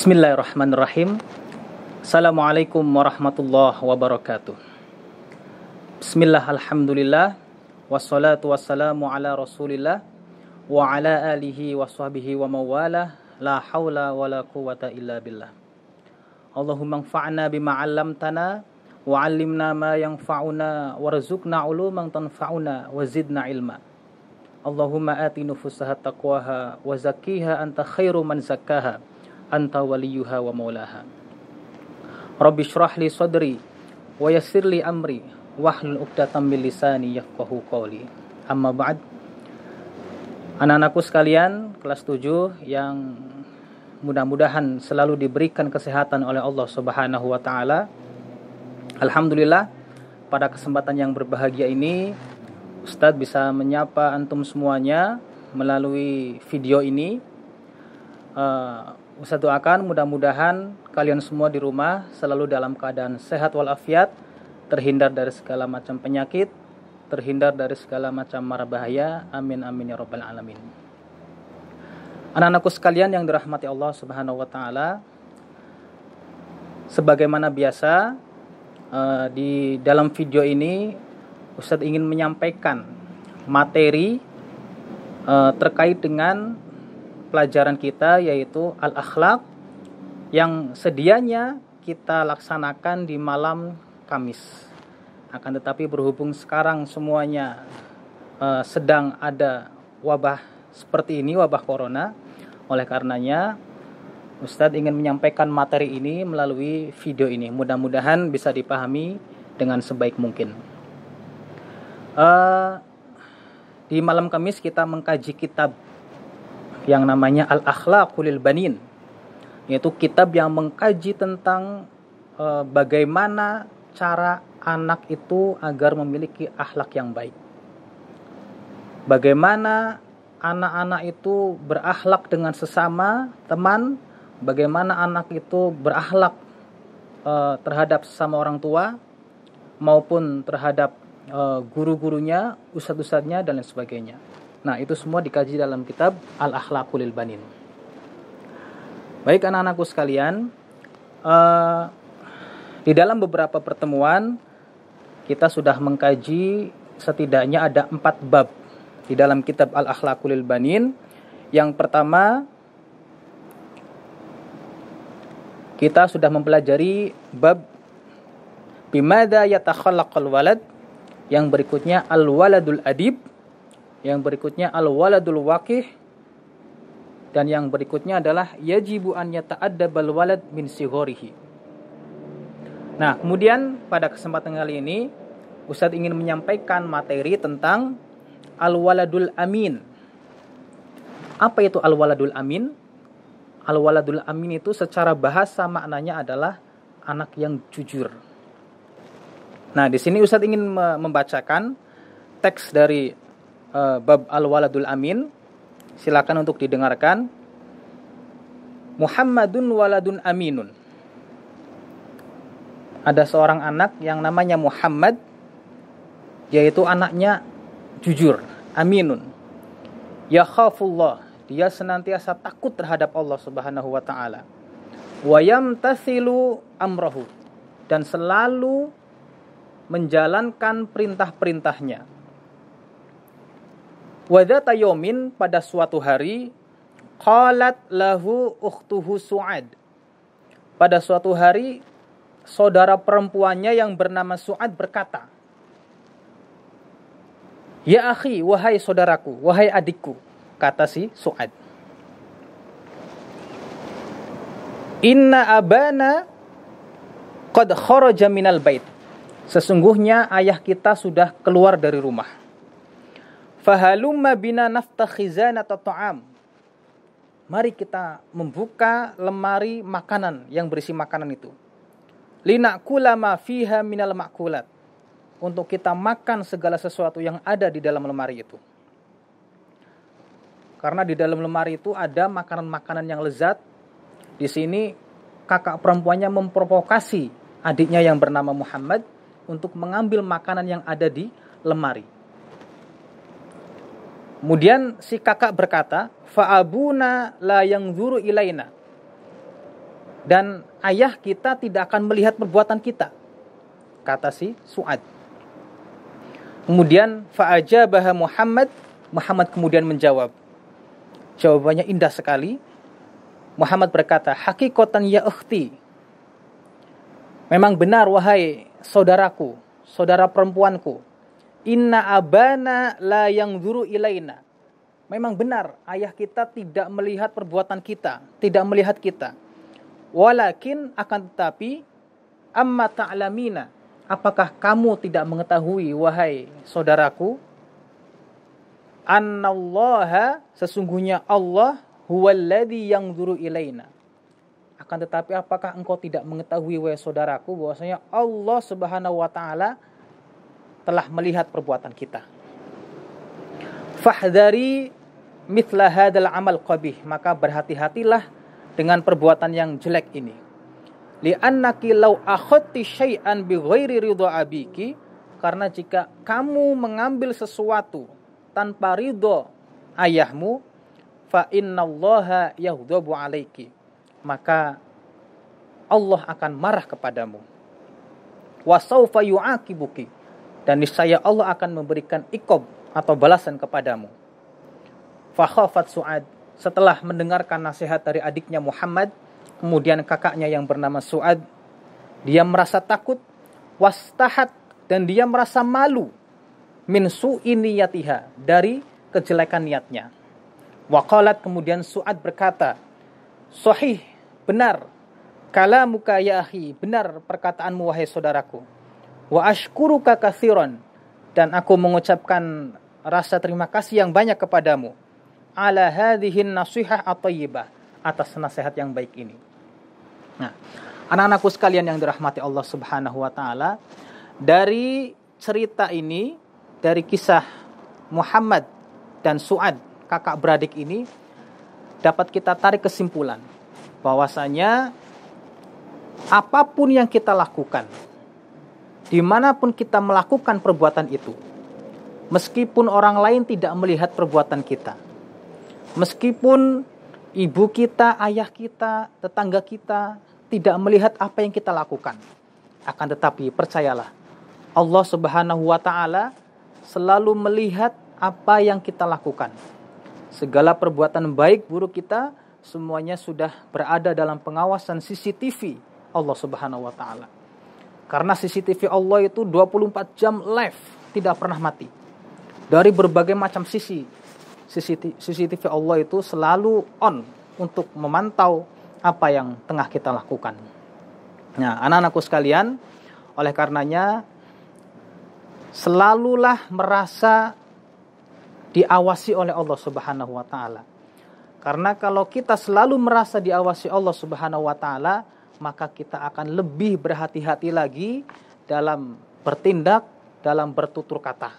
Bismillahirrahmanirrahim. Assalamualaikum warahmatullahi wabarakatuh. Bismillah, alhamdulillah, wassalatu wassalamu ala rasulillah wa ala alihi wa sahbihi wa mawalah, la hawla wa la quwata illa billah. Allahumma anfa'na bima 'allamtana wa 'allimna ma yanfa'una warzuqna 'uluman tanfa'una wa zidna ilma. Allahumma ati nufusaha taqwaha wa zakkiha anta khairu man zakkaha anta waliyuha wa maulaha. Rabbi shrah li sadri wa yassir li amri wahlul 'uqdatam min lisani yafqahu qawli. Amma ba'd. Anak-anakku sekalian, kelas 7 yang mudah-mudahan selalu diberikan kesehatan oleh Allah Subhanahu wa taala. Alhamdulillah, pada kesempatan yang berbahagia ini Ustadz bisa menyapa antum semuanya melalui video ini. Ustadz doakan mudah-mudahan kalian semua di rumah selalu dalam keadaan sehat walafiat, terhindar dari segala macam penyakit, terhindar dari segala macam mara bahaya. Amin amin ya rabbal alamin. Anak-anakku sekalian yang dirahmati Allah Subhanahu wa taala, sebagaimana biasa di dalam video ini Ustadz ingin menyampaikan materi terkait dengan pelajaran kita, yaitu al-akhlaq yang sedianya kita laksanakan di malam Kamis. Akan tetapi berhubung sekarang semuanya sedang ada wabah seperti ini, wabah corona, oleh karenanya Ustadz ingin menyampaikan materi ini melalui video ini. Mudah-mudahan bisa dipahami dengan sebaik mungkin. Di malam Kamis kita mengkaji kitab yang namanya Al-Akhlaqul Banin, yaitu kitab yang mengkaji tentang bagaimana cara anak itu agar memiliki akhlak yang baik. Bagaimana anak-anak itu berakhlak dengan sesama teman, bagaimana anak itu berakhlak terhadap sesama orang tua maupun terhadap guru-gurunya, ustadz-ustadznya dan lain sebagainya. Nah, itu semua dikaji dalam kitab Al-Akhlaqul Banin. Baik anak-anakku sekalian, di dalam beberapa pertemuan kita sudah mengkaji setidaknya ada 4 bab di dalam kitab Al-Akhlaqul Banin. Yang pertama, kita sudah mempelajari bab bimada yatakhallaqul walad. Yang berikutnya al-waladul adib. Yang berikutnya al-waladul waqih. Dan yang berikutnya adalah yajibu an yata'addabal walad min sigharihi. Nah, kemudian pada kesempatan kali ini Ustadz ingin menyampaikan materi tentang al-waladul amin. Apa itu al-waladul amin? Al-waladul amin itu secara bahasa maknanya adalah anak yang jujur. Nah, di sini Ustadz ingin membacakan teks dari bab al-waladul amin. Silakan untuk didengarkan. Muhammadun waladun aminun. Ada seorang anak yang namanya Muhammad, yaitu anaknya jujur, aminun. Ya khafullah, dia senantiasa takut terhadap Allah Subhanahu wa taala. Wa yamtasilu amrahu, dan selalu menjalankan perintah-perintahnya. Wadata yomin, pada suatu hari, qalat lahu ukhtuhu Su'ad. Pada suatu hari, saudara perempuannya yang bernama Su'ad berkata, Ya akhi, wahai saudaraku, wahai adikku, kata si Su'ad, Inna abana qad kharaja minal bait. Sesungguhnya ayah kita sudah keluar dari rumah. Fahalumma bina naftakhizanata ta'am. Mari kita membuka lemari makanan yang berisi makanan itu. Lina'kula ma fiha minal ma'kulat. Untuk kita makan segala sesuatu yang ada di dalam lemari itu. Karena di dalam lemari itu ada makanan-makanan yang lezat. Di sini kakak perempuannya memprovokasi adiknya yang bernama Muhammad untuk mengambil makanan yang ada di lemari. Kemudian si kakak berkata, fa'abuna la yanzuru ilaina. dan ayah kita tidak akan melihat perbuatan kita, kata si Su'ad. Kemudian fa'ajabaha Muhammad kemudian menjawab. Jawabannya indah sekali. Muhammad berkata, hakikatan ya ukhti, memang benar wahai saudaraku, saudara perempuanku, inna abana la yanzuru ilaina. Memang benar ayah kita tidak melihat perbuatan kita, tidak melihat kita. Walakin akan tetapi amma ta'lamina, apakah kamu tidak mengetahui wahai saudaraku, annallaha, sesungguhnya Allah huwallazi yanzuru ilaina. Akan tetapi apakah engkau tidak mengetahui wahai saudaraku bahwasanya Allah Subhanahu wa taala telah melihat perbuatan kita. Fahdari mithla hadzal amal qabih, maka berhati-hatilah dengan perbuatan yang jelek ini. Li'annaki law akhadti syai'an bighairi ridha abiki, karena jika kamu mengambil sesuatu tanpa ridha ayahmu, fa innallaha yaghdabu 'alaiki, maka Allah akan marah kepadamu. Wa saufa yu'aqibuki, dan niscaya Allah akan memberikan iqab atau balasan kepadamu. Fa khafat Su'ad, setelah mendengarkan nasihat dari adiknya Muhammad, kemudian kakaknya yang bernama Su'ad, dia merasa takut, wastahat, dan dia merasa malu, min su'i niyatiha, dari kejelekan niatnya. Waqalat, kemudian Su'ad berkata, sahih, benar, kalamuka ya akhi, benar perkataanmu wahai saudaraku. Wa ashkuruka katsiran, dan aku mengucapkan rasa terima kasih yang banyak kepadamu, ala hadhihin nasihah at-thayyibah, atas nasihat yang baik ini. Nah, anak-anakku sekalian yang dirahmati Allah Subhanahu wa taala, dari cerita ini, dari kisah Muhammad dan Su'ad, kakak beradik ini, dapat kita tarik kesimpulan bahwasanya apapun yang kita lakukan, dimanapun kita melakukan perbuatan itu, meskipun orang lain tidak melihat perbuatan kita, meskipun ibu kita, ayah kita, tetangga kita tidak melihat apa yang kita lakukan, akan tetapi percayalah, Allah Subhanahu wa taala selalu melihat apa yang kita lakukan. Segala perbuatan baik buruk kita semuanya sudah berada dalam pengawasan CCTV Allah Subhanahu wa taala. Karena CCTV Allah itu 24 jam live, tidak pernah mati. Dari berbagai macam sisi, CCTV Allah itu selalu on untuk memantau apa yang tengah kita lakukan. Nah, anak-anakku sekalian, oleh karenanya selalulah merasa diawasi oleh Allah Subhanahu wa taala. Karena kalau kita selalu merasa diawasi Allah Subhanahu wa taala, maka kita akan lebih berhati-hati lagi dalam bertindak, dalam bertutur kata.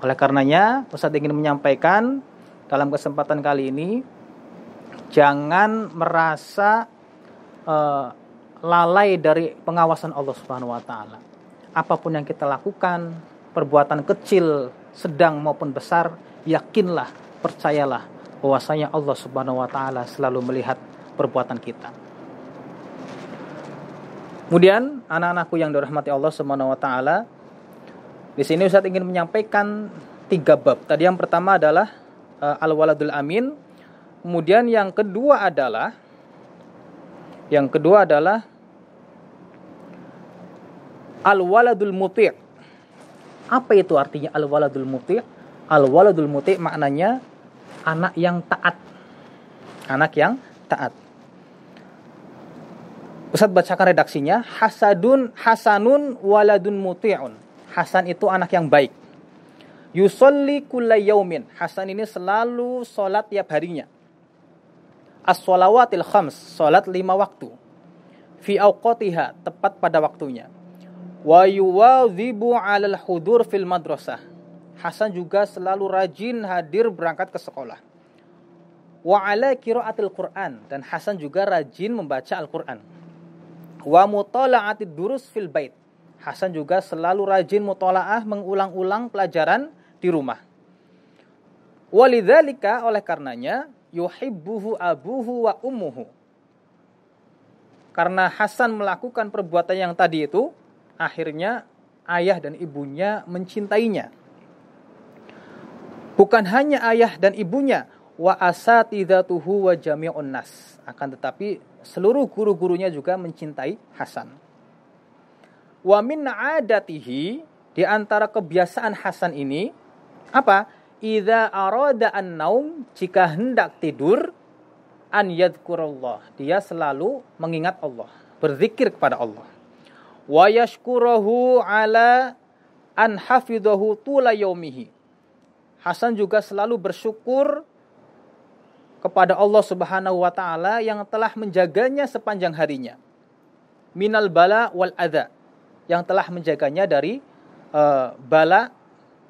Oleh karenanya, Ustaz ingin menyampaikan dalam kesempatan kali ini, jangan merasa lalai dari pengawasan Allah Subhanahu wa taala. Apapun yang kita lakukan, perbuatan kecil, sedang maupun besar, yakinlah, percayalah bahwasanya Allah Subhanahu wa taala selalu melihat perbuatan kita. Kemudian, anak-anakku yang dirahmati Allah Subhanahu wa taala, di sini Ustaz ingin menyampaikan 3 bab. Tadi yang pertama adalah al-waladul amin. Kemudian yang kedua adalah al-waladul muti'. Apa itu artinya al-waladul muti'? Al-waladul muti' maknanya anak yang taat. Anak yang taat. Ustaz bacakan redaksinya, hasanun waladun muti'un. Hasan itu anak yang baik. Yusolli kulla yaumin. Hasan ini selalu sholat tiap harinya. As-sholawatil khams, sholat 5 waktu. Fi awqatiha, tepat pada waktunya. Wa yuwadhibu 'alal hudur fil madrasah. Hasan juga selalu rajin hadir berangkat ke sekolah. Wa 'ala qiraatil Qur'an, dan Hasan juga rajin membaca Al-Qur'an. Wa mutala'atid durus fil bait. Hasan juga selalu rajin mutalaah, mengulang-ulang pelajaran di rumah. Walidzalika, oleh karenanya, yuhibbuhu abuhu wa ummuhu. karena Hasan melakukan perbuatan yang tadi itu, akhirnya ayah dan ibunya mencintainya. Bukan hanya ayah dan ibunya, wa asatidatuhu wa jami'un nas, akan tetapi seluruh guru-gurunya juga mencintai Hasan. Wa min adatihi, di antara kebiasaan Hasan ini apa? Idza arada an-naum, jika hendak tidur, an yadhkurullah, dia selalu mengingat Allah, berzikir kepada Allah. Wa yashkurahu ala an hafidhahu tula yaumihi. Hasan juga selalu bersyukur kepada Allah Subhanahu wa taala yang telah menjaganya sepanjang harinya. Minal bala wal adza, yang telah menjaganya dari bala,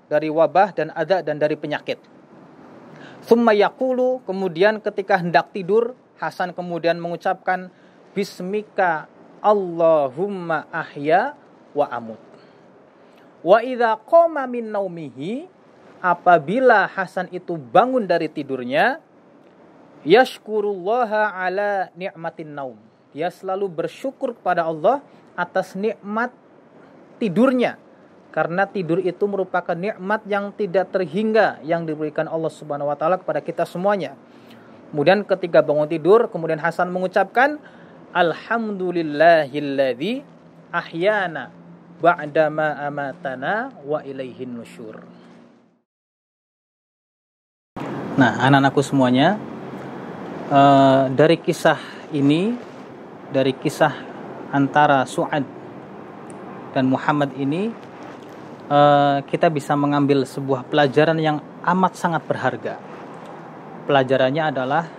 dari wabah dan adza, dan dari penyakit. Tsumma yaqulu, kemudian ketika hendak tidur, Hasan kemudian mengucapkan bismika Allahumma ahya wa amut. Wa idza qama min naumihi, apabila Hasan itu bangun dari tidurnya, yashkurullaha ala ni'matin naum, dia selalu bersyukur kepada Allah atas nikmat tidurnya. Karena tidur itu merupakan nikmat yang tidak terhingga yang diberikan Allah Subhanahu wa taala kepada kita semuanya. Kemudian ketika bangun tidur, kemudian Hasan mengucapkan alhamdulillahilladzi ahyana ba'dama amatana wa ilaihin nusyur. Nah, anak-anakku semuanya, dari kisah ini, dari kisah antara Su'ad dan Muhammad ini, kita bisa mengambil sebuah pelajaran yang amat sangat berharga. Pelajarannya adalah,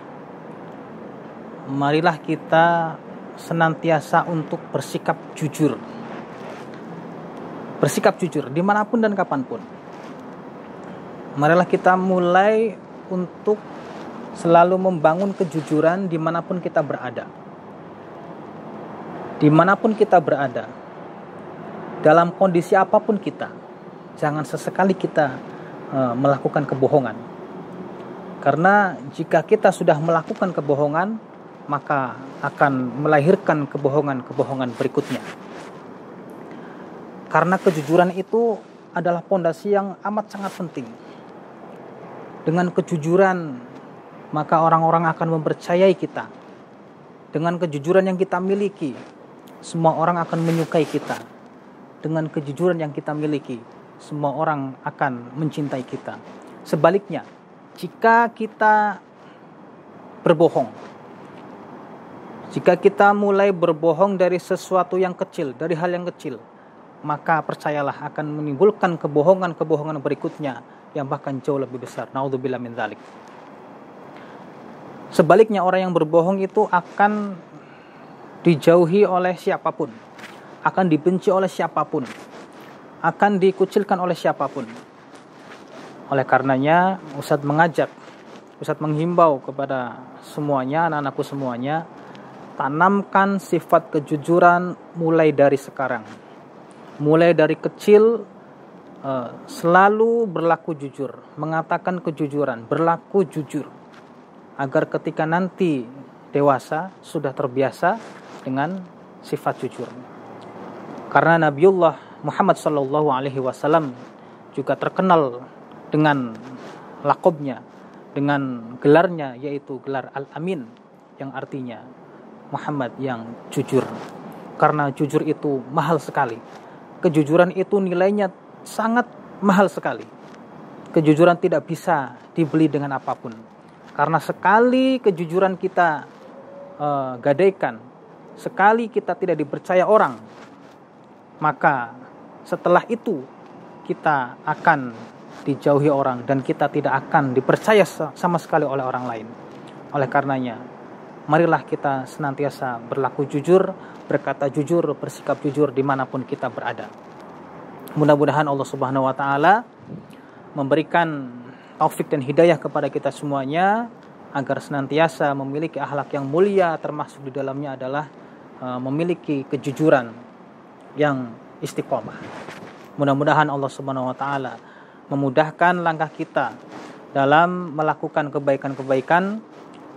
marilah kita senantiasa untuk bersikap jujur. Bersikap jujur dimanapun dan kapanpun. Marilah kita mulai untuk selalu membangun kejujuran dimanapun kita berada. Dimanapun kita berada, dalam kondisi apapun kita, jangan sesekali kita melakukan kebohongan. Karena jika kita sudah melakukan kebohongan, maka akan melahirkan kebohongan-kebohongan berikutnya. Karena kejujuran itu adalah pondasi yang amat sangat penting. Dengan kejujuran, maka orang-orang akan mempercayai kita. Dengan kejujuran yang kita miliki, semua orang akan menyukai kita. Dengan kejujuran yang kita miliki, semua orang akan mencintai kita. Sebaliknya, jika kita berbohong, jika kita mulai berbohong dari sesuatu yang kecil, dari hal yang kecil, maka percayalah akan menimbulkan kebohongan-kebohongan berikutnya yang bahkan jauh lebih besar. Naudzubillah min dzalik. Sebaliknya, orang yang berbohong itu akan dijauhi oleh siapapun, akan dibenci oleh siapapun, akan dikucilkan oleh siapapun. Oleh karenanya, Ustadz menghimbau kepada semuanya, anak-anakku semuanya, tanamkan sifat kejujuran mulai dari sekarang. Mulai dari kecil, selalu berlaku jujur, mengatakan kejujuran, berlaku jujur, agar ketika nanti dewasa sudah terbiasa dengan sifat jujur. Karena Nabiullah Muhammad SAW juga terkenal dengan lakobnya, dengan gelarnya, yaitu gelar Al-Amin, yang artinya Muhammad yang jujur. Karena jujur itu mahal sekali. Kejujuran itu nilainya sangat mahal sekali. Kejujuran tidak bisa dibeli dengan apapun. Karena sekali kejujuran kita gadaikan, sekali kita tidak dipercaya orang, maka setelah itu kita akan dijauhi orang dan kita tidak akan dipercaya sama sekali oleh orang lain. Oleh karenanya, marilah kita senantiasa berlaku jujur, berkata jujur, bersikap jujur dimanapun kita berada. Mudah-mudahan Allah Subhanahu wa taala memberikan taufik dan hidayah kepada kita semuanya agar senantiasa memiliki akhlak yang mulia, termasuk di dalamnya adalah memiliki kejujuran yang istiqomah. Mudah-mudahan Allah Subhanahu wa taala memudahkan langkah kita dalam melakukan kebaikan-kebaikan,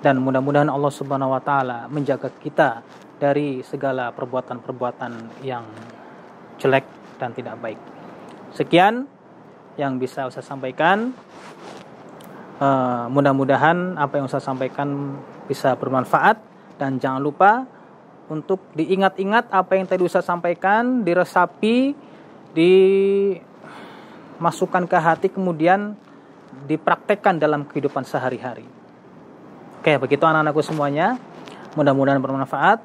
dan mudah-mudahan Allah Subhanahu wa taala menjaga kita dari segala perbuatan-perbuatan yang jelek dan tidak baik. Sekian yang bisa Ustaz sampaikan. Mudah-mudahan apa yang Ustaz sampaikan bisa bermanfaat, dan jangan lupa untuk diingat-ingat apa yang tadi Ustaz sampaikan, diresapi, dimasukkan ke hati, kemudian dipraktekkan dalam kehidupan sehari-hari. Oke, begitu anak-anakku semuanya. Mudah-mudahan bermanfaat,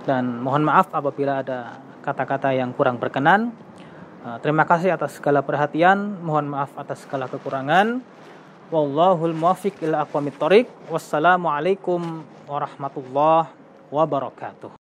dan mohon maaf apabila ada kata-kata yang kurang berkenan. Terima kasih atas segala perhatian, mohon maaf atas segala kekurangan. Wallahul muwaffiq ila aqwamit thoriq. Wassalamualaikum warahmatullahi wabarakatuh.